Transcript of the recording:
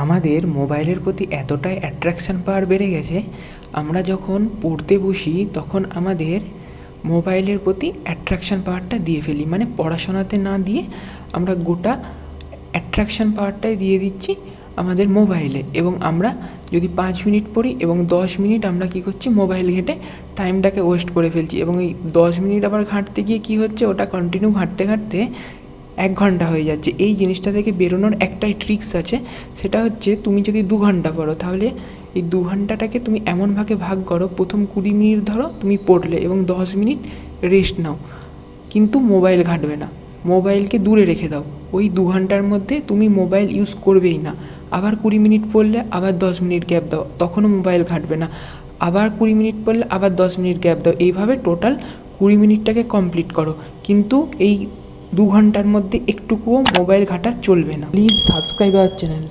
আমাদের মোবাইলের প্রতি এতটাই অ্যাট্রাকশান পাওয়ার বেড়ে গেছে, আমরা যখন পড়তে বসি তখন আমাদের মোবাইলের প্রতি অ্যাট্রাকশান পাওয়ারটা দিয়ে ফেলি, মানে পড়াশোনাতে না দিয়ে আমরা গোটা অ্যাট্রাকশান পাওয়ারটাই দিয়ে দিচ্ছি আমাদের মোবাইলে। এবং আমরা যদি 5 মিনিট পড়ি এবং 10 মিনিট আমরা কী করছি, মোবাইল ঘেঁটে টাইমটাকে ওয়েস্ট করে ফেলছি। এবং এই 10 মিনিট আবার ঘাঁটতে গিয়ে কী হচ্ছে, ওটা কন্টিনিউ ঘাঁটতে ঘাঁটতে 1 ঘন্টা হয়ে যাচ্ছে। এই জিনিসটা থেকে বেরোনোর একটাই ট্রিক্স আছে, সেটা হচ্ছে তুমি যদি 2 ঘন্টা পড়ো তাহলে এই 2 ঘন্টাটাকে তুমি এমনভাবে ভাগ করো, প্রথম 20 মিনিট ধরো তুমি পড়লে এবং 10 মিনিট রেস্ট নাও, কিন্তু মোবাইল ঘাঁটবে না, মোবাইলকে দূরে রেখে দাও। ওই 2 ঘন্টার মধ্যে তুমি মোবাইল ইউজ করবেই না। আবার 20 মিনিট পড়লে আবার 10 মিনিট গ্যাপ দাও, তখনও মোবাইল ঘাঁটবে না। আবার 20 মিনিট পড়লে আবার 10 মিনিট গ্যাপ দাও। এইভাবে টোটাল 20 মিনিটটাকে কমপ্লিট করো, কিন্তু এই 2 ঘন্টার মধ্যে একটুকুও মোবাইল ঘাঁটা চলবে না। Please subscribe our channel.